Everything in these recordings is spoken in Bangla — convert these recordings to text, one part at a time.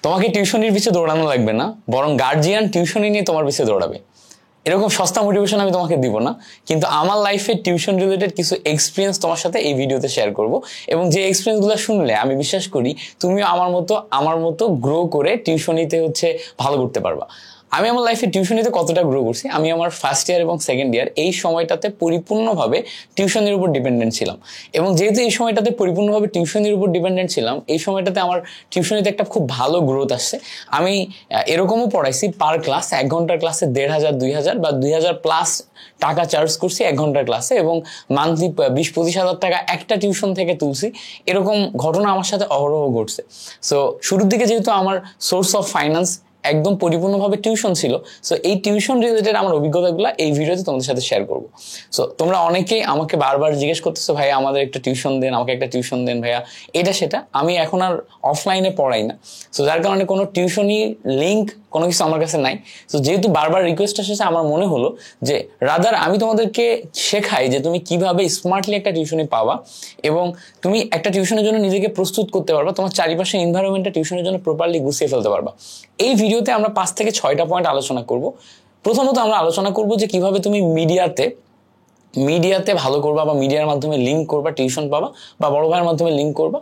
তোমাকে টিউশনির পিছে দৌড়ানো লাগবে না, বরং গার্জিয়ান টিউশনি নিয়ে তোমার পিছে দৌড়াবে। এরকম সস্তা মোটিভেশন আমি তোমাকে দিব না, কিন্তু আমার লাইফে টিউশন রিলেটেড কিছু এক্সপিরিয়েন্স তোমার সাথে এই ভিডিওতে শেয়ার করব, এবং যে এক্সপিরিয়েন্সগুলো শুনলে আমি বিশ্বাস করি তুমিও আমার মতো গ্রো করে টিউশনিতে ভালো করতে পারবা। আমি আমার লাইফে টিউশনিতে কতটা গ্রো করছি, আমি আমার ফার্স্ট ইয়ার এবং সেকেন্ড ইয়ার এই সময়টাতে পরিপূর্ণভাবে টিউশনের উপর ডিপেন্ডেন্ট ছিলাম, এবং যেহেতু এই সময়টাতে পরিপূর্ণভাবে টিউশনের উপর ডিপেন্ডেন্ট ছিলাম, এই সময়টাতে আমার টিউশনিতে একটা খুব ভালো গ্রোথ আসছে। আমি এরকমও পড়াইছি, পার ক্লাস 1 ঘন্টার ক্লাসে 1,500, 2,000 বা 2,000 প্লাস টাকা চার্জ করছি 1 ঘন্টার ক্লাসে, এবং মান্থলি 20-25 হাজার টাকা একটা টিউশন থেকে তুলছি। এরকম ঘটনা আমার সাথে অহরহ ঘটছে। সো শুরুর দিকে যেহেতু আমার সোর্স অফ ফাইন্যান্স একদম পরিপূর্ণভাবে টিউশন ছিল, সো এই টিউশন রিলেটেড আমার অভিজ্ঞতাগুলো এই ভিডিওতে তোমাদের সাথে শেয়ার করবো। সো তোমরা অনেকেই আমাকে বারবার জিজ্ঞেস করতেছো, ভাইয়া আমাদের একটা টিউশন দেন, আমাকে একটা টিউশন দেন ভাইয়া, এটা সেটা। আমি এখন আর অফলাইনে পড়াই না, সো যার কারণে কোনো টিউশনি লিঙ্ক কোনো কিছু আমার কাছে নাই। সো যেহেতু বারবার রিকোয়েস্ট এসেছে, আমার মনে হলো যে রাদার আমি তোমাদেরকে শেখাই যে তুমি কিভাবে স্মার্টলি একটা টিউশনি পাবা, এবং তুমি একটা টিউশনের জন্য নিজেকে প্রস্তুত করতে পারবা, তোমার চারিপাশে এনভায়রনমেন্টটা টিউশনের জন্য প্রপারলি গুছিয়ে ফেলতে পারবা। এই ভিডিওতে আমরা 5 থেকে 6টা পয়েন্ট আলোচনা করব। প্রথমত আমরা আলোচনা করব যে কিভাবে তুমি মিডিয়াতে ভালো করবা, বা মিডিয়ার মাধ্যমে লিঙ্ক করবা, টিউশন পাবা, বা বড় ভাইয়ের মাধ্যমে লিঙ্ক করবা।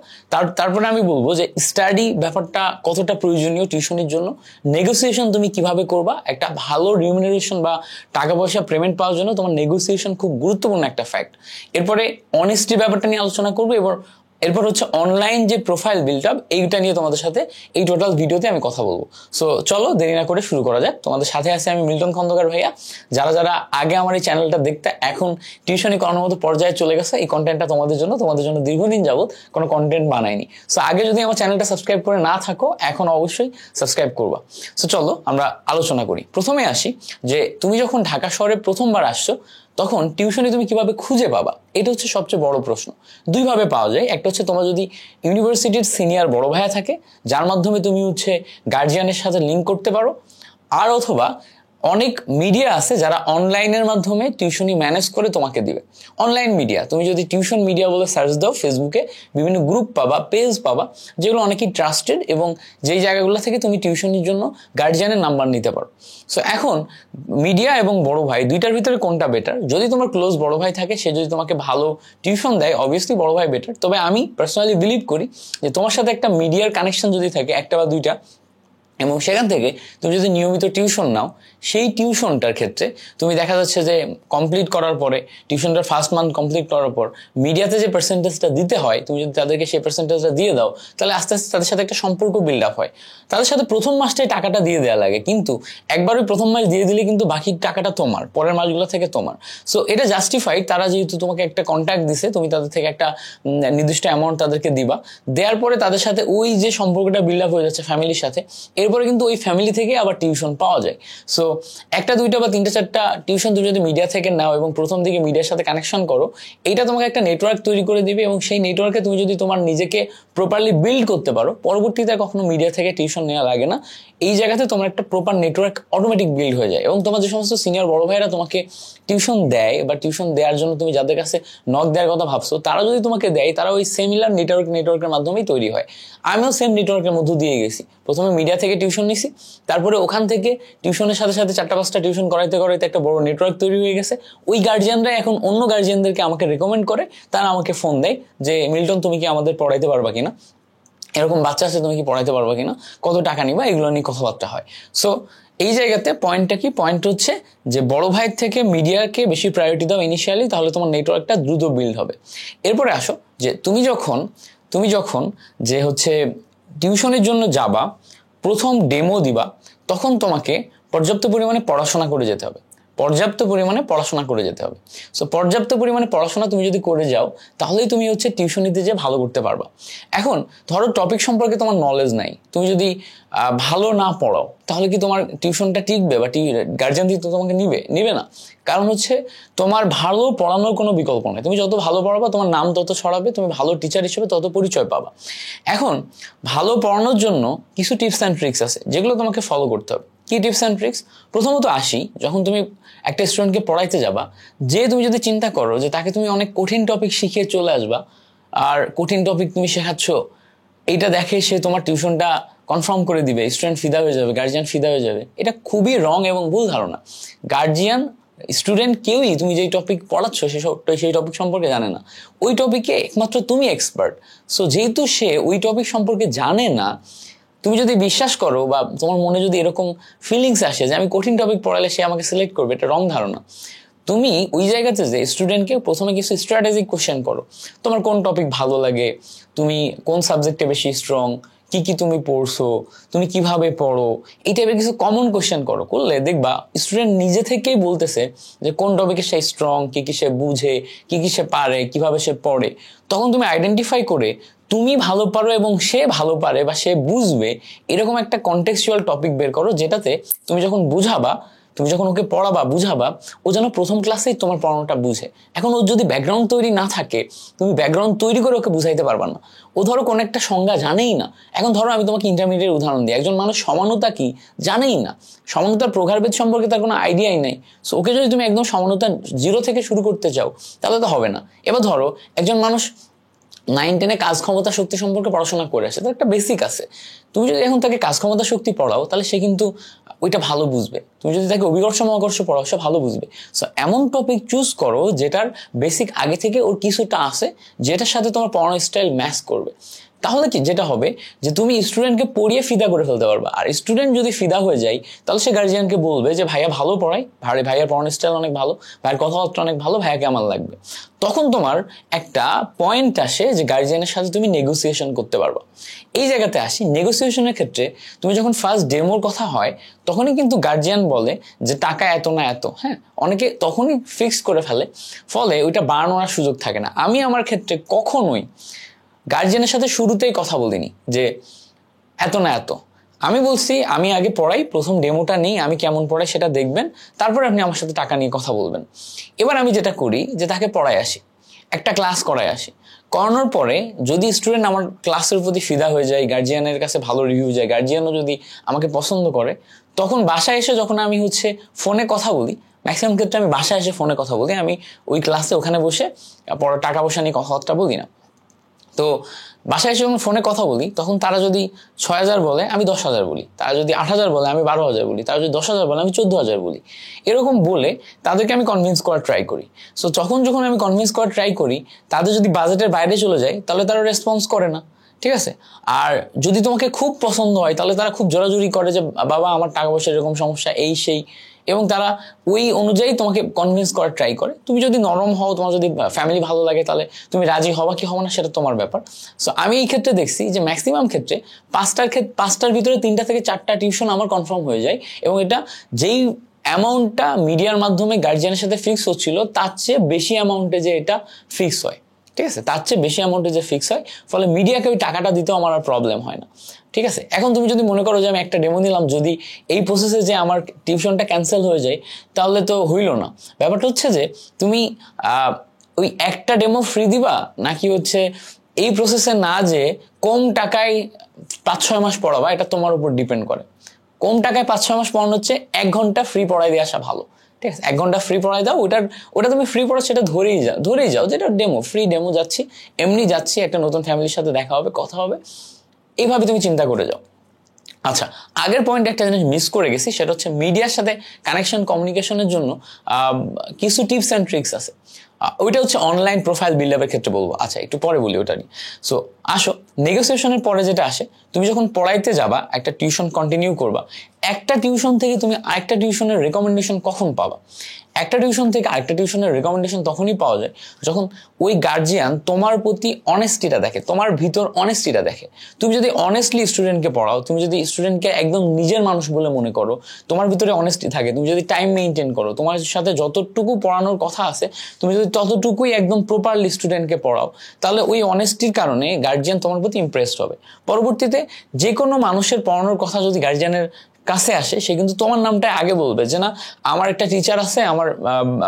তারপরে আমি বলবো যে স্টাডি ব্যাপারটা কতটা প্রয়োজনীয় টিউশনের জন্য, নেগোসিয়েশন তুমি কিভাবে করবা, একটা ভালো রিমিউনারেশন বা টাকা পয়সা পেমেন্ট পাওয়ার জন্য তোমার নেগোসিয়েশন খুব গুরুত্বপূর্ণ একটা ফ্যাক্ট। এরপরে অনেস্টি ব্যাপারটা নিয়ে আলোচনা করবো, এরপর অনলাইন যে প্রোফাইল বিল্ড আপ, এইটা নিয়ে তোমাদের সাথে এই টোটাল ভিডিওতে আমি কথা বলবো। সো চলো দেরি না করে শুরু করা যাক। তোমাদের সাথে আছে আমি মিল্টন খন্দকার ভাইয়া। যারা আগে আমার এই চ্যানেলটা দেখতে এখন টিউশনি করানোর মতো পর্যায়ে চলে গেছে, এই কন্টেন্টটা তোমাদের জন্য দীর্ঘদিন যাবত কোনো কন্টেন্ট বানাইনি। সো আগে যদি আমার চ্যানেলটা সাবস্ক্রাইব করে না থাকো, এখন অবশ্যই সাবস্ক্রাইব করবা। সো চলো আমরা আলোচনা করি। প্রথমে আসি যে তুমি যখন ঢাকা শহরে প্রথমবার আসছো, তখন টিউশনি তুমি কিভাবে খুঁজে পাবা, এটা সবচেয়ে বড় প্রশ্ন। 2 ভাবে পাওয়া যায়। একটা তোমার যদি ইউনিভার্সিটির সিনিয়র বড় ভাইয়া থাকে, যার মাধ্যমে তুমি গার্জিয়ানের সাথে লিঙ্ক করতে পারো, আর অথবা অনেক মিডিয়া আছে যারা অনলাইনের মাধ্যমে টিউশনি ম্যানেজ করে তোমাকে দিবে। অনলাইন মিডিয়া, তুমি যদি টিউশন মিডিয়া বলে সার্চ দাও, ফেসবুকে বিভিন্ন গ্রুপ পাবা, পেজ পাবা, যেগুলো অনেকেই ট্রাস্টেড, এবং যেই জায়গাগুলো থেকে তুমি টিউশনির জন্য গার্জিয়ানের নাম্বার নিতে পারো। সো এখন মিডিয়া এবং বড় ভাই, দুইটার ভিতরে কোনটা বেটার? যদি তোমার ক্লোজ বড় ভাই থাকে, সে যদি তোমাকে ভালো টিউশন দেয়, অবভিয়াসলি বড় ভাই বেটার। তবে আমি পার্সোনালি বিলিভ করি যে তোমার সাথে একটা মিডিয়ার কানেকশন যদি থাকে, 1টা বা 2টা, এবং সেখান থেকে তুমি যদি নিয়মিত টিউশন নাও, সেই টিউশনটার ক্ষেত্রে তুমি দেখা যাচ্ছে যে কমপ্লিট করার পরে, টিউশনটার ফার্স্ট মান্থ কমপ্লিট করার পর মিডিয়াতে যে পার্সেন্টেজটা দিতে হয়, তুমি যদি তাদেরকে সেই পার্সেন্টেজটা দিয়ে দাও, তাহলে আস্তে আস্তে তাদের সাথে একটা সম্পর্ক বিল্ড আপ হয়। তাদের সাথে প্রথম মাসটাই টাকাটা দিয়ে দেওয়া লাগে, কিন্তু একবারই প্রথম মাস দিয়ে দিলে কিন্তু বাকি টাকাটা তোমার, পরের মাসগুলো থেকে তোমার। সো এটা জাস্টিফাইড, তারা যেহেতু তোমাকে একটা কন্ট্যাক্ট দিছে, তুমি তাদের থেকে একটা নির্দিষ্ট অ্যামাউন্ট তাদেরকে দিবা। দেওয়ার পরে তাদের সাথে ওই যে সম্পর্কটা বিল্ড আপ হয়ে যাচ্ছে ফ্যামিলির সাথে, এরপরে কিন্তু ওই ফ্যামিলি থেকে আবার টিউশন পাওয়া যায়। সো 1টা 2টা বা 3টা 4টা টিউশন তুমি যদি মিডিয়া থেকে নাও এবং প্রথম দিকে মিডিয়ার সাথে কানেকশন করো, এইটা তোমাকে একটা নেটওয়ার্ক তৈরি করে দিবে, এবং সেই নেটওয়ার্কে তুমি যদি তোমার নিজেকে প্রপারলি বিল্ড করতে পারো, পরবর্তীতে কখনো মিডিয়া থেকে টিউশন নেওয়া লাগে না। এই জায়গাতে তোমার একটা প্রপার নেটওয়ার্ক অটোমেটিক বিল্ড হয়ে যায়, এবং তোমার যে সমস্ত সিনিয়র বড় ভাইরা তোমাকে টিউশন দেয়, বা টিউশন দেওয়ার জন্য তুমি যাদের কাছে নক দেওয়ার কথা ভাবছো, তারা যদি তোমাকে দেয়, তারা ওই সিমিলার নেটওয়ার্কের মাধ্যমেই তৈরি হয়। আমিও সেম নেটওয়ার্কের মধ্য দিয়ে গেছি। প্রথমে মিডিয়া থেকে টিউশন নিছি, তারপরে ওখান থেকে টিউশনের সাথে সাথে 4টা-5টা টিউশন করাইতে একটা বড় নেটওয়ার্ক তৈরি হয়ে গেছে। ওই গার্জিয়ানরা এখন অন্য গার্জিয়ানদেরকে আমাকে রেকমেন্ড করে, তারা আমাকে ফোন দেয় যে মিল্টন তুমি কি আমাদের পড়াইতে পারবা কিনা, এরকম বাচ্চা আছে, তুমি কি পড়াইতে পারবা কিনা, কত টাকা নিবা, এগুলো নিয়ে কথাবার্তা হয়। সো এই জায়গাতে পয়েন্টটা কি? পয়েন্ট যে বড় ভাইয়ের থেকে মিডিয়াকে বেশি প্রায়োরিটি দাও ইনিশিয়ালি, তাহলে তোমার নেটওয়ার্কটা দ্রুত বিল্ড হবে। এরপরে আসো যে তুমি যখন যে টিউশনের জন্য যাবা, প্রথম ডেমো দিবা, তখন তোমাকে পর্যাপ্ত পরিমাণে পড়াশোনা করে যেতে হবে। সো পর্যাপ্ত পরিমাণে পড়াশোনা তুমি যদি করে যাও, তাহলেই তুমি টিউশনিতে যে ভালো করতে পারবা। এখন ধরো টপিক সম্পর্কে তোমার নলেজ নাই, তুমি যদি ভালো না পড়াও, তাহলে কি তোমার টিউশনটা টিকবে, বা গার্জিয়ান তোমাকে নিবে না? কারণ তোমার ভালো পড়ানোর কোনো বিকল্প নেই। তুমি যত ভালো পড়াবা, তোমার নাম তত ছড়াবে, তুমি ভালো টিচার হিসেবে তত পরিচয় পাবা। এখন ভালো পড়ানোর জন্য কিছু টিপস অ্যান্ড ট্রিক্স আছে, যেগুলো তোমাকে ফলো করতে হবে। কি টিপস অ্যান্ড ট্রিক্স? প্রথমত আসি, যখন তুমি একটা স্টুডেন্টকে পড়াইতে যাবা, যে তুমি যদি চিন্তা করো যে তাকে তুমি অনেক কঠিন টপিক শিখিয়ে চলে আসবা, আর কঠিন টপিক তুমি শেখাচ্ছ, এইটা দেখে সে তোমার টিউশনটা কনফার্ম করে দিবে, স্টুডেন্ট ফিদা হয়ে যাবে, গার্জিয়ান ফিদা হয়ে যাবে, এটা খুবই রং এবং ভুল ধারণা। গার্জিয়ান, স্টুডেন্ট কেউই তুমি যেই টপিক পড়াচ্ছ সেই টপিক সম্পর্কে জানে না, ওই টপিকে একমাত্র তুমি এক্সপার্ট। সো যেহেতু সে ওই টপিক সম্পর্কে জানে না, তুমি যদি বিশ্বাস করো বা তোমার মনে যদি এরকম ফিলিংস আসে যে আমি কঠিন টপিক পড়ালে সে আমাকে সিলেক্ট করবে, এটা রং ধারণা। তুমি ওই জায়গাতে যে স্টুডেন্টকে প্রথমে কিছু স্ট্র্যাটেজিক কোশ্চেন করো, তোমার কোন টপিক ভালো লাগে, তুমি কোন সাবজেক্টে বেশি স্ট্রং, কি কি তুমি পড়ছো, তুমি কিভাবে পড়ো, এই টাইপের কিছু কমন কোশ্চেন করলে দেখবা স্টুডেন্ট নিজে থেকেই বলতেছে যে কোন টপিকে সে স্ট্রং, কি কি সে বুঝে, কি কি সে পারে, কিভাবে সে পড়ে। তখন তুমি আইডেন্টিফাই করে তুমি ভালো পারো এবং সে ভালো পারে বা সে বুঝবে এরকম একটা কন্টেক্সচুয়াল টপিক বের করো, যেটাতে তুমি যখন বুঝাবা, তুমি যখন ওকে পড়াবা বুঝাবা, ও যেন প্রথম ক্লাসেই তোমার পড়ানোটা বুঝে। এখন ওর যদি ব্যাকগ্রাউন্ড তৈরি না থাকে, তুমি ব্যাকগ্রাউন্ড তৈরি করে ওকে বুঝাইতে পারবা না। ও ধরো কোন একটা সংজ্ঞা জানেই না। এখন ধরো আমি তোমাকে ইন্টারমিডিয়েট উদাহরণ দিই, একজন মানুষ সমানতা কি জানেই না, সমানতার প্রকারভেদ সম্পর্কে তার কোনো আইডিয়াই নেই। সো ওকে যদি তুমি একদম সমানতা 0 থেকে শুরু করতে চাও তাহলে তো হবে না। এবার ধরো একজন মানুষ 9-10 কাজ ক্ষমতা শক্তি সম্পর্কে পড়াশোনা করে আসে, তার একটা বেসিক আছে। তুমি যদি এখন তাকে কাজ ক্ষমতা শক্তি পড়াও তাহলে সে কিন্তু ওইটা ভালো বুঝবে। তুমি যদি তাকে অভিকর্ষ মহাকর্ষ পড়াও সে ভালো বুঝবে। সো এমন টপিক চুজ করো যেটার বেসিক আগে থেকে ওর কিছুটা আছে, যেটার সাথে তোমার পড়ানোর স্টাইল ম্যাচ করবে। তাহলে কি যেটা হবে যে তুমি স্টুডেন্টকে পড়িয়ে ফিদা করে ফেলতে পারবা। আর স্টুডেন্ট যদি ফিদা হয়ে যায় তাহলে সে গার্জিয়ানকে বলবে যে ভাইয়া ভালো পড়ায়, ভাইয়ার পড়ানোর স্টাইল অনেক ভালো, ভাইয়ের কথাবার্তা অনেক ভালো, ভাইয়াকে আমার লাগবে। তখন তোমার একটা পয়েন্ট আসে যে গার্জিয়ানের সাথে তুমি নেগোসিয়েশন করতে পারবা। এই জায়গাতে আসি, নেগোসিয়েশনের ক্ষেত্রে তুমি যখন ফার্স্ট ডেমোর কথা হয় তখনই কিন্তু গার্জিয়ান বলে যে টাকা এত না এত, হ্যাঁ, অনেকে তখনই ফিক্স করে ফেলে, ফলে ওইটা বাড়ানোর সুযোগ থাকে না। আমি আমার ক্ষেত্রে কখনোই গার্জিয়ানের সাথে শুরুতেই কথা বলিনি যে এত না এত। আমি বলছি আমি আগে পড়াই, প্রথম ডেমোটা নেই, আমি কেমন পড়াই সেটা দেখবেন, তারপরে আপনি আমার সাথে টাকা নিয়ে কথা বলবেন। এবার আমি যেটা করি যে তাকে পড়াই আসি, একটা ক্লাস করাই আসি, করানোর পরে যদি স্টুডেন্ট আমার ক্লাসের প্রতি ফিদা হয়ে যায়, গার্জিয়ানের কাছে ভালো রিভিউ যায়, গার্জিয়ানও যদি আমাকে পছন্দ করে, তখন বাসায় এসে যখন আমি ফোনে কথা বলি, ম্যাক্সিমাম ক্ষেত্রে আমি বাসায় এসে ফোনে কথা বলি, আমি ওই ক্লাসে ওখানে বসে পরে টাকা পয়সা নিয়ে কথাবার্তা বলি না। তো বাসায় এসে যখন ফোনে কথা বলি তখন তারা যদি 6,000 বলে আমি 10,000 বলি, তারা যদি 8,000 বলে আমি 12,000 বলি, তারা যদি 10,000 বলে আমি 14,000 বলি। এরকম বলে তাদেরকে আমি কনভিন্স করার ট্রাই করি। সো যখন আমি কনভিন্স করার ট্রাই করি, তাদের যদি বাজেটের বাইরে চলে যায় তাহলে তারা রেসপন্স করে না, ঠিক আছে। আর যদি তোমাকে খুব পছন্দ হয় তাহলে তারা খুব জোরাজুরি করে যে বাবা আমার টাকা পয়সা এরকম সমস্যা এই সেই, এবং তারা ওই অনুযায়ী তোমাকে কনভিন্স করার ট্রাই করে। তুমি যদি নরম হও, তোমার যদি ফ্যামিলি ভালো লাগে, তাহলে তুমি রাজি হবা কি হবা না সেটা তোমার ব্যাপার। সো আমি এই ক্ষেত্রে দেখছি যে ম্যাক্সিমাম ক্ষেত্রে 5টার ভিতরে 3টা থেকে 4টা টিউশন আমার কনফার্ম হয়ে যায়, এবং এটা যেই অ্যামাউন্টটা মিডিয়ার মাধ্যমে গার্জিয়ানের সাথে ফিক্স হচ্ছিল তার চেয়ে বেশি অ্যামাউন্টে যে এটা ফিক্স হয়, ঠিক আছে, তার চেয়ে বেশি অ্যামাউন্টে যে ফিক্স হয়, ফলে মিডিয়াকে ওই টাকাটা দিতেও আমার আর প্রবলেম হয় না, ঠিক আছে। এখন তুমি যদি মনে করো যে আমি একটা ডেমো নিলাম, যদি এই প্রসেসে যে আমার টিউশনটা ক্যান্সেল হয়ে যায় তাহলে তো হইল না। ব্যাপারটা হচ্ছে যে তুমি ওই একটা ডেমো ফ্রি দিবা নাকি এই প্রসেসে না যে কম টাকায় 5-6 মাস পড়াবা, এটা তোমার উপর ডিপেন্ড করে। কম টাকায় 5-6 মাস পড়ানো হচ্ছে 1 ঘন্টা ফ্রি পড়াই দিয়ে আসা ভালো, ঠিক আছে। 1 ঘন্টা ফ্রি পড়াই দাও, ওটা তুমি ফ্রি পড়া সেটা ধরেই যাও যেটা ডেমো, ফ্রি ডেমো যাচ্ছি, এমনি যাচ্ছি, একটা নতুন ফ্যামিলির সাথে দেখা হবে, কথা হবে, এইভাবে তুমি চিন্তা করে যাও। আচ্ছা, আগের পয়েন্টে একটা জিনিস মিস করে গেছি, সেটা হচ্ছে মিডিয়ার সাথে কানেকশন কমিউনিকেশনের জন্য কিছু টিপস অ্যান্ড ট্রিক্স আছে। ওইটা অনলাইন প্রোফাইল বিল্ড আপের ক্ষেত্রে বলবো, আচ্ছা একটু পরে বলি ওটা নিয়ে। সো আসো, নেগোসিয়েশনের পরে যেটা আসে, তুমি যখন পড়াইতে যাবা, একটা টিউশন কন্টিনিউ করবা, একটা টিউশন থেকে তুমি আরেকটা টিউশনের রেকমেন্ডেশন কখন পাবা? একটা টিউশন থেকে আরেকটা টিউশনের রেকমেন্ডেশন তখনই পাওয়া যায় যখন ওই গার্জিয়ান তোমার প্রতি অনেস্টিটা দেখে, তোমার ভিতর অনেস্টিটা দেখে। তুমি যদি অনেস্টলি স্টুডেন্টকে পড়াও, তুমি যদি স্টুডেন্টকে একদম নিজের মানুষ বলে মনে করো, তোমার ভিতরে অনেস্টি থাকে, তুমি যদি টাইম মেনটেন করো, তোমার সাথে যতটুকু পড়ানোর কথা আছে তুমি যদি ততটুকুই একদম প্রপারলি স্টুডেন্টকে পড়াও, তাহলে ওই অনেস্টির কারণে গার্জিয়ান তোমার প্রতি ইমপ্রেসড হবে। পরবর্তীতে যে কোনো মানুষের পড়ানোর কথা যদি গার্জিয়ানের কাছে আসে সে কিন্তু তোমার নামটা আগে বলবে যে না আমার একটা টিচার আছে আমার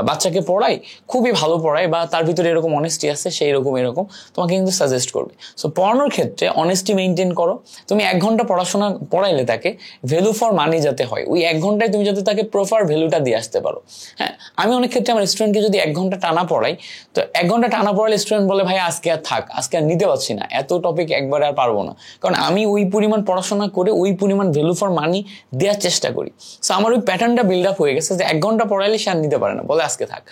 বাচ্চাকে পড়ায় খুবই ভালো পড়ায় বা তার ভিতরে এরকম অনেস্টি আছে সেই এরকম তোমাকে কিন্তু সাজেস্ট করবে। সো পড়ানোর ক্ষেত্রে অনেস্টি মেনটেন করো। তুমি 1 ঘন্টা পড়াশোনা পড়াইলে তাকে ভ্যালু ফর মানি যাতে হয়, ওই 1 ঘন্টায় তুমি যাতে তাকে প্রপার ভ্যালুটা দিয়ে আসতে পারো। হ্যাঁ, আমি অনেক ক্ষেত্রে আমার স্টুডেন্টকে যদি 1 ঘন্টা টানা পড়াই, তো 1 ঘন্টা টানা পড়ালে স্টুডেন্ট বলে ভাই আজকে আর থাক, আজকে আর নিতে পারছি না, এত টপিক একবারে আর পারবো না, কারণ আমি ওই পরিমাণ পড়াশোনা করে ওই পরিমাণ ভ্যালু ফর মানি দেওয়ার চেষ্টা করি। সো আমার ওই প্যাটার্নটা বিল্ড আপ হয়ে গেছে যে 1 ঘন্টা পড়াইলে সে আর নিতে পারে না, বলে আজকে থাক।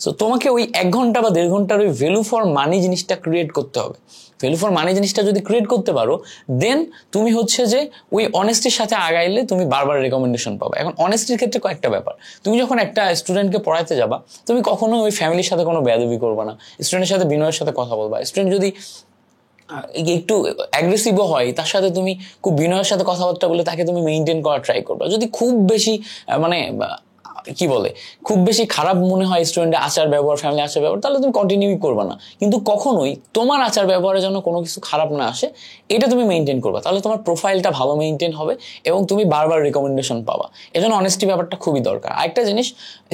সো তোমাকে ওই 1 ঘন্টা বা 1.5 ঘন্টার ওই ভ্যালু ফর মানি জিনিসটা ক্রিয়েট করতে হবে। ভ্যালু ফর মানি জিনিসটা যদি ক্রিয়েট করতে পারো, দেন তুমি হচ্ছে যে ওই অনেস্টির সাথে আগাইলে তুমি বারবার রেকমেন্ডেশন পাবে। এখন অনেস্টির ক্ষেত্রে কয়েকটা ব্যাপার, তুমি যখন একটা স্টুডেন্টকে পড়াইতে যাবা তুমি কখনো ওই ফ্যামিলির সাথে কোনো বেয়াদবি করবা না, স্টুডেন্টের সাথে বিনয়ের সাথে কথা বলবা। স্টুডেন্ট যদি একটু অ্যাগ্রেসিভও হয় তার সাথে তুমি খুব বিনয়ের সাথে কথাবার্তা বলে তাকে তুমি মেনটেন করার ট্রাই করবা। যদি খুব বেশি মানে কি বলে খুব বেশি খারাপ মনে হয় স্টুডেন্টের আচার ব্যবহার, ফ্যামিলি আচার ব্যবহার, তাহলে তুমি কন্টিনিউই করবা না। কিন্তু কখনোই তোমার আচার ব্যবহারের জন্য কোনো কিছু খারাপ না আসে এটা তুমি মেনটেন করবা, তাহলে তোমার প্রোফাইলটা ভালো মেনটেন হবে এবং তুমি বারবার রেকমেন্ডেশন পাবা। এজন্য অনেস্টি ব্যাপারটা খুবই দরকার। আরেকটা জিনিস,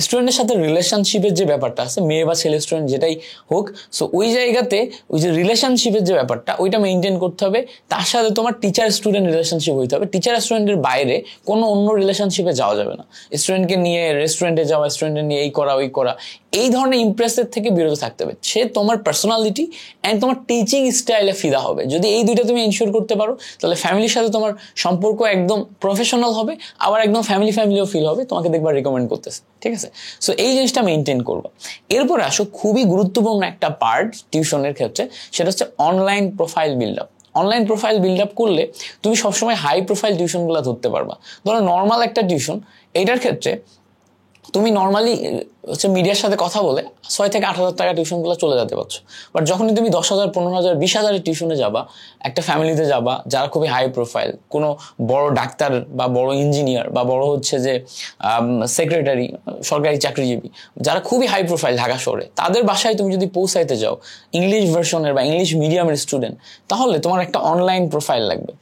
স্টুডেন্টের সাথে রিলেশনশিপের যে ব্যাপারটা আছে, মেয়ে বা ছেলে স্টুডেন্ট যেটাই হোক, সো ওই জায়গাতে ওই যে রিলেশনশিপের যে ব্যাপারটা ওইটা মেনটেন করতে হবে। তার সাথে তোমার টিচার স্টুডেন্ট রিলেশনশিপ হইতে হবে, টিচার স্টুডেন্টের বাইরে কোনো অন্য রিলেশনশিপে যাওয়া যাবে না। স্টুডেন্টকে নিয়ে রেস্টুরেন্টে যাওয়া, স্টুডেন্টের নিয়ে এই করা ওই করা, এই ধরনের ইমপ্রেসের থেকে বিরত থাকতে হবে। সে তোমার পার্সোনালিটি অ্যান্ড তোমার টিচিং স্টাইলে ফিদা হবে। যদি এই দুইটা তুমি ইনশিওর করতে পারো তাহলে ফ্যামিলির সাথে তোমার সম্পর্ক একদম প্রফেশনাল হবে, আবার একদম ফ্যামিলিও ফিল হবে, তোমাকে দেখবার রিকমেন্ড করতেছে। ঠিক আছে, সো এই জিনিসটা মেনটেন করবো। এরপরে আসো খুবই গুরুত্বপূর্ণ একটা পার্ট টিউশনের ক্ষেত্রে, সেটা হচ্ছে online profile build up. Online profile build up করলে তুমি সবসময় হাই প্রোফাইল টিউশনগুলো ধরতে পারবা। ধরো নর্মাল একটা টিউশন, এইটার ক্ষেত্রে তুমি নর্মালি হচ্ছে মিডিয়ার সাথে কথা বলে 6 থেকে 8 হাজার টাকা টিউশনগুলো চলে যেতে পারছো। বাট যখনই তুমি 10,000, 15,000, 20,000 টিউশনে যাবা, একটা ফ্যামিলিতে যাবা যারা খুবই হাই প্রোফাইল, কোনো বড় ডাক্তার বা বড় ইঞ্জিনিয়ার বা বড় হচ্ছে যে সেক্রেটারি, সরকারি চাকরিজীবী, যারা খুবই হাই প্রোফাইল ঢাকা শহরে, তাদের বাসায় তুমি যদি পৌঁছাইতে যাও ইংলিশ ভার্সনের বা ইংলিশ মিডিয়ামের স্টুডেন্ট, তাহলে তোমার একটা অনলাইন প্রোফাইল লাগবে।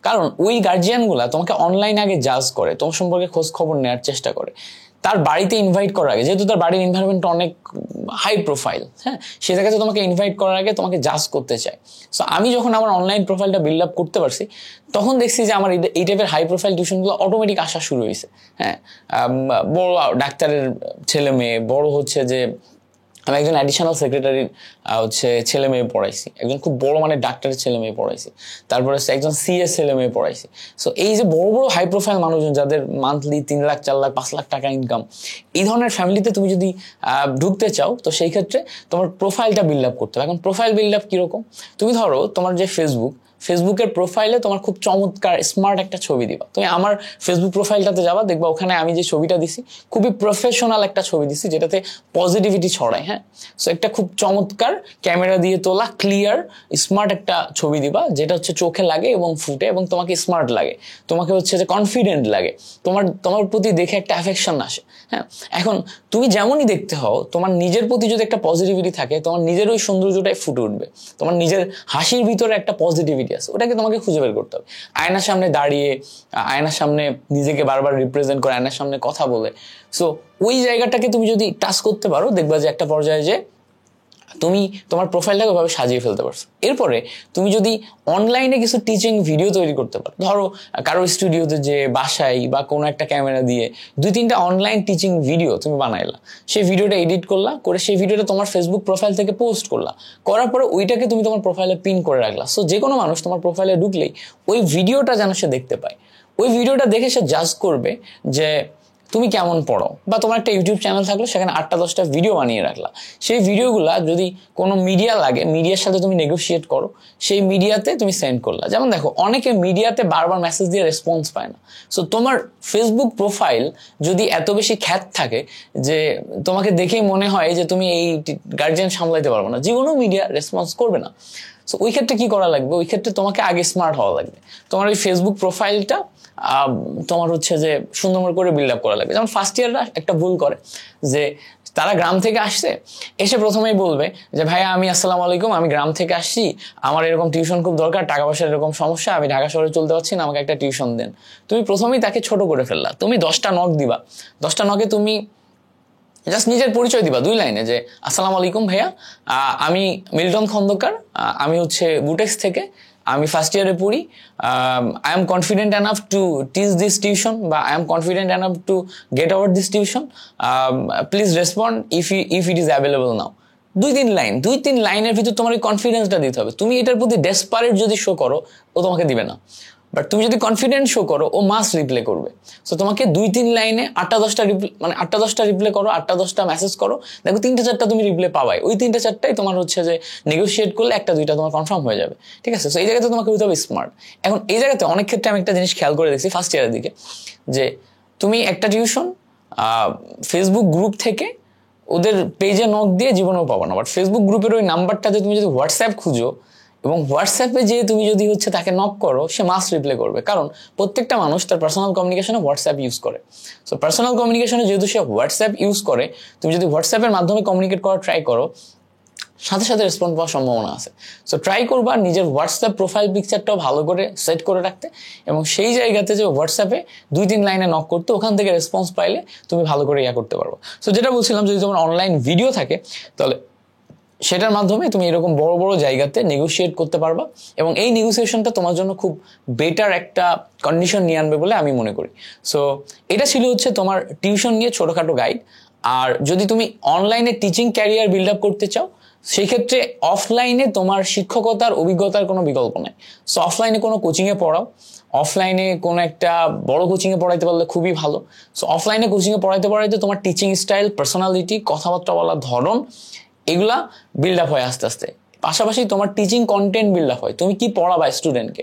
কারণ ওই গার্জিয়ানগুলা তোমাকে অনলাইন আগে জাজ করে, তোমার সম্পর্কে খোঁজ খবর নেওয়ার চেষ্টা করে। তার বাড়িতে ইনভাইট করার আগে, যেহেতু তার বাড়ির এনভায়রনমেন্ট অনেক হাই প্রোফাইল, হ্যাঁ, সে জায়গাতে তোমাকে ইনভাইট করার আগে তোমাকে জাজ করতে চায়। সো আমি যখন আমার অনলাইন প্রোফাইলটা বিল্ড আপ করতে পারছি, তখন দেখছি যে আমার এই টাইপের হাই প্রোফাইল টিউশনগুলো অটোমেটিক আসা শুরু হয়েছে। হ্যাঁ, বড় ডাক্তারের ছেলে মেয়ে, বড় হচ্ছে যে আমি একজন অ্যাডিশনাল সেক্রেটারির হচ্ছে ছেলে মেয়ে পড়াইছি, একজন খুব বড় মানে ডাক্তারের ছেলে মেয়ে পড়াইছি, তারপরে একজন সিএস ছেলে মেয়ে পড়াইছি। সো এই যে বড় বড় হাই প্রোফাইল মানুষজন যাদের মান্থলি 3 লাখ 4 লাখ 5 লাখ টাকা ইনকাম, এই ধরনের ফ্যামিলিতে তুমি যদি ঢুকতে চাও, তো সেই ক্ষেত্রে তোমার প্রোফাইলটা বিল্ড আপ করতে হবে। এখন প্রোফাইল বিল্ড আপ কিরকম, তুমি ধরো তোমার যে ফেসবুকের প্রোফাইলে তোমার খুব চমৎকার স্মার্ট একটা ছবি দিবা। তুমি আমার ফেসবুক প্রোফাইলটাতে যাবা, দেখবা ওখানে আমি যে ছবিটা দিছি খুবই প্রফেশনাল একটা ছবি দিছি, যেটাতে পজিটিভিটি ছড়ায়। হ্যাঁ, সো একটা খুব চমৎকার ক্যামেরা দিয়ে তোলা ক্লিয়ার স্মার্ট একটা ছবি দিবা, যেটা হচ্ছে চোখে লাগে এবং ফুটে এবং তোমাকে স্মার্ট লাগে, তোমাকে হচ্ছে যে কনফিডেন্ট লাগে, তোমার প্রতি দেখে একটা অ্যাফেকশন আসে। হ্যাঁ, এখন তুমি যেমনই দেখতে হও, তোমার নিজের প্রতি যদি একটা পজিটিভিটি থাকে, তোমার নিজের ওই সৌন্দর্যটাই ফুটে উঠবে। তোমার নিজের হাসির ভিতরে একটা পজিটিভিটি আছে, ওটাকে তোমাকে খুঁজে বের করতে হবে। আয়নার সামনে দাঁড়িয়ে, আয়নার সামনে নিজেকে বারবার রিপ্রেজেন্ট করে, আয়নার সামনে কথা বলে, সো ওই জায়গাটাকে তুমি যদি টাচ করতে পারো, দেখবা যে একটা পর্যায়ে যে তুমি তোমার প্রোফাইলটাকে ওইভাবে সাজিয়ে ফেলতে পারছো। এরপরে তুমি যদি অনলাইনে কিছু টিচিং ভিডিও তৈরি করতে পারো, ধরো কারো স্টুডিওতে যে বাসায় বা কোনো একটা ক্যামেরা দিয়ে 2-3টা অনলাইন টিচিং ভিডিও তুমি বানাইলা, সেই ভিডিওটা এডিট করলা, করে সেই ভিডিওটা তোমার ফেসবুক প্রোফাইল থেকে পোস্ট করলা, করার পরে ওইটাকে তুমি তোমার প্রোফাইলে পিন করে রাখলা। সো যে কোনো মানুষ তোমার প্রোফাইলে ঢুকলেই ওই ভিডিওটা যেন সে দেখতে পায়, ওই ভিডিওটা দেখে সে জাজ করবে যে তুমি কেমন পড়ো। বা তোমার একটা ইউটিউব চ্যানেল থাকলো, সেখানে 8টা-10টা ভিডিও বানিয়ে রাখলা, সেই ভিডিওগুলা যদি কোনো মিডিয়া লাগে, মিডিয়ার সাথে তুমি নেগোশিয়েট করো, সেই মিডিয়াতে তুমি সেন্ড করলা। যেমন দেখো অনেকে মিডিয়াতে বারবার মেসেজ দিয়ে রেসপন্স পায় না। সো তোমার ফেসবুক প্রোফাইল যদি এত বেশি খ্যাত থাকে যে তোমাকে দেখেই মনে হয় যে তুমি এই গার্জিয়ান সামলাইতে পারবো না, জীবনেও মিডিয়া রেসপন্স করবে না। সো ওই ক্ষেত্রে কি করা লাগবে, ওই ক্ষেত্রে তোমাকে আগে স্মার্ট হওয়া লাগবে। তোমার ওই ফেসবুক প্রোফাইলটা তোমার হচ্ছে যে সুন্দর করে বিল্ড আপ করা লাগবে। যেমন ফার্স্ট ইয়াররা একটা ভুল করে যে তারা গ্রাম থেকে আসছে, এসে প্রথমেই বলবে যে ভাইয়া আমি আসসালামু আলাইকুম, আমি গ্রাম থেকে আসছি, আমার এরকম টিউশন খুব দরকার, টাকা পয়সার এরকম সমস্যা, আমি ঢাকা শহরে চলতে পারছি না, আমাকে একটা টিউশন দেন। তুমি প্রথমেই তাকে ছোট করে ফেললা। তুমি 10টা নক দিবা, 10টা নকে তুমি জাস্ট নিজের পরিচয় দিবা 2 লাইনে যে আসসালামু আলাইকুম ভাইয়া, আমি মিল্টন খন্দকার, আমি হচ্ছে বুটেক্স থেকে, আমি ফার্স্ট ইয়ারে পড়ি, I am confident enough to teach this tuition, বা I am confident enough to get over this tuition, please respond if it is available now. 2-3 লাইনের ভিতর তোমার এই কনফিডেন্সটা দিতে হবে। তুমি এটার প্রতি ডেসপারেট যদি শো করো, ও তোমাকে দিবে না। বাট তুমি যদি কনফিডেন্ট শো করো, ও মাস্ট রিপ্লে করবে। সো তোমাকে 2-3 লাইনে 8টা-10টা মানে 8টা-10টা রিপ্লে করো, 8টা-10টা মেসেজ করো, দেখো 3টা-4টা তুমি রিপ্লে পাবাই। ওই 3টা-4টাই তোমার হচ্ছে যে নেগোশিয়েট করলে 1টা-2টা তোমার কনফার্ম হয়ে যাবে, ঠিক আছে? সো এই জায়গাতে তোমাকে হতে হবে স্মার্ট। এখন এই জায়গাতে অনেক ক্ষেত্রে আমি একটা জিনিস খেয়াল করে দেখছি ফার্স্ট ইয়ারের দিকে, যে তুমি একটা টিউশন ফেসবুক গ্রুপ থেকে ওদের পেজে নক দিয়ে জীবনেও পাবো না। বাট ফেসবুক গ্রুপের ওই নাম্বারটাতে তুমি যদি হোয়াটসঅ্যাপ খুঁজো এবং হোয়াটসঅ্যাপে যে তুমি যদি হচ্ছে তাকে নক করো, সে মাস্ট রিপ্লাই করবে। কারণ প্রত্যেকটা মানুষ তার পার্সোনাল কমিউনিকেশনে হোয়াটসঅ্যাপ ইউজ করে। সো পার্সোনাল কমিউনিকেশনে যেহেতু সে হোয়াটসঅ্যাপ ইউজ করে, তুমি যদি হোয়াটসঅ্যাপের মাধ্যমে কমিউনিকেট করার ট্রাই করো, সাথে সাথে রেসপন্স পাওয়ার সম্ভাবনা আছে। সো ট্রাই করবা নিজের হোয়াটসঅ্যাপ প্রোফাইল পিকচারটাও ভালো করে সেট করে রাখতে, এবং সেই জায়গাতে যে হোয়াটসঅ্যাপে 2-3 লাইনে নক করতে, ওখান থেকে রেসপন্স পাইলে তুমি ভালো করে করতে পারবো। সো যেটা বলছিলাম, যদি তোমার অনলাইন ভিডিও থাকে তাহলে সেটার মাধ্যমে তুমি এরকম বড় বড় জায়গাতে নেগোশিয়েট করতে পারবা, এবং এই নেগোসিয়েশনটা তোমার জন্য খুব বেটার একটা কন্ডিশন নিয়ে আনবে বলে আমি মনে করি। সো এটা ছিল হচ্ছে তোমার টিউশন নিয়ে ছোটখাটো গাইড। আর যদি তুমি অনলাইনে টিচিং ক্যারিয়ার বিল্ড আপ করতে চাও, সেই ক্ষেত্রে অফলাইনে তোমার শিক্ষকতার অভিজ্ঞতার কোনো বিকল্প নেই। সো অফলাইনে কোনো কোচিংয়ে পড়াও, অফলাইনে কোনো একটা বড় কোচিংয়ে পড়াইতে পারলে খুবই ভালো। সো অফলাইনে কোচিংয়ে পড়াইতে পড়াইতে তোমার টিচিং স্টাইল, পার্সোনালিটি, কথাবার্তা বলার ধরন, এগুলা বিল্ড আপ হয় আস্তে আস্তে। পাশাপাশি তোমার টিচিং কন্টেন্ট বিল্ড আপ হয়। তুমি কি পড়াবা স্টুডেন্টকে,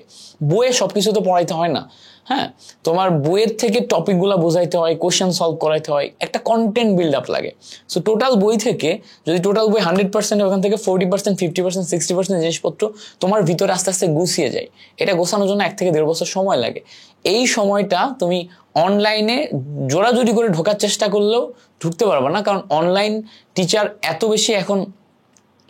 বইয়ে সবকিছু তো পড়াইতে হয় না। হ্যাঁ, তোমার বইয়ের থেকে টপিকগুলো বোঝাইতে হয়, কোশ্চেন সলভ করাইতে হয়, একটা কন্টেন্ট বিল্ড আপ লাগে। সো টোটাল বই থেকে, যদি টোটাল বই 100%, ওখান থেকে 40%, 50%, 60% জিনিসপত্র তোমার ভিতরে আস্তে আস্তে গুছিয়ে যায়। এটা গোছানোর জন্য 1 থেকে 1.5 বছর সময় লাগে। এই সময়টা তুমি অনলাইনে জোড়াজুড়ি করে ঢোকার চেষ্টা করলেও ঢুকতে পারবে না, কারণ অনলাইন টিচার এত বেশি এখন,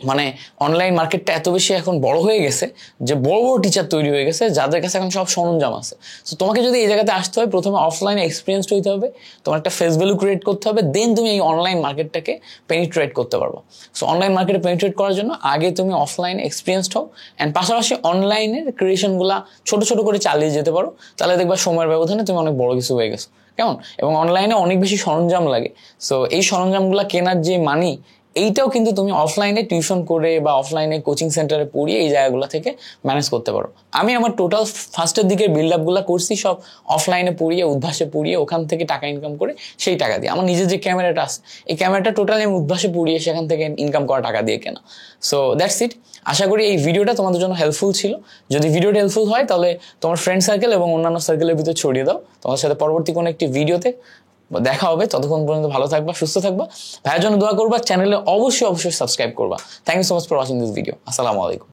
মানে অনলাইন মার্কেটটা এত বেশি এখন বড় হয়ে গেছে যে বড় বড় টিচার তৈরি হয়ে গেছে, যাদের কাছে এখন সব সরঞ্জাম আছে। সো তোমাকে যদি এই জায়গাতে আসতে হয়, প্রথমে অফলাইনে এক্সপিরিয়েন্স হইতে হবে, তোমার একটা ফেস ভ্যালু ক্রিয়েট করতে হবে, দেন তুমি এই অনলাইন মার্কেটটাকে পেনিট্রেট করতে পারবো। সো অনলাইন মার্কেটে পেনিট্রেট করার জন্য আগে তুমি অফলাইনে এক্সপিরিয়েন্সড হও, অ্যান্ড পাশাপাশি অনলাইনের ক্রিয়েশনগুলা ছোট ছোট করে চালিয়ে যেতে পারো, তাহলে দেখবা সময়ের ব্যবধানে তুমি অনেক বড় কিছু হয়ে গেছো। কেমন? এবং অনলাইনে অনেক বেশি সরঞ্জাম লাগে। সো এই সরঞ্জামগুলা কেনার যে মানি, এইটাও কিন্তু তুমি অফলাইনে টিউশন করে বা অফলাইনে কোচিং সেন্টারে পড়িয়ে এই জায়গাগুলো থেকে ম্যানেজ করতে পারো। আমি আমার টোটাল ফার্স্টের দিকে বিল্ড আপগুলো করছি সব অফলাইনে পড়িয়ে, উদ্ভাসে পড়িয়ে, ওখান থেকে টাকা ইনকাম করে, সেই টাকা দিয়ে। আমার নিজের যে ক্যামেরাটা আছে, এই ক্যামেরাটা টোটালি আমি উদ্ভাসে পড়িয়ে সেখান থেকে ইনকাম করা টাকা দিয়ে কেনা। So that's it. আশা করি এই ভিডিওটা তোমাদের জন্য হেল্পফুল ছিল। যদি ভিডিওটা হেল্পফুল হয়, তাহলে তোমার ফ্রেন্ড সার্কেল এবং অন্যান্য সার্কেলের ভিতরে ছড়িয়ে দাও। তোমার সাথে পরবর্তী কোনো একটি ভিডিওতে দেখা হবে। ততক্ষণ পর্যন্ত ভালো থাকবা, সুস্থ থাকবা, ভাইয়ের জন্য দোয়া করবা, চ্যানেলে অবশ্যই সাবস্ক্রাইব করবা। Thank you so much for watching this video. আসসালামু আলাইকুম।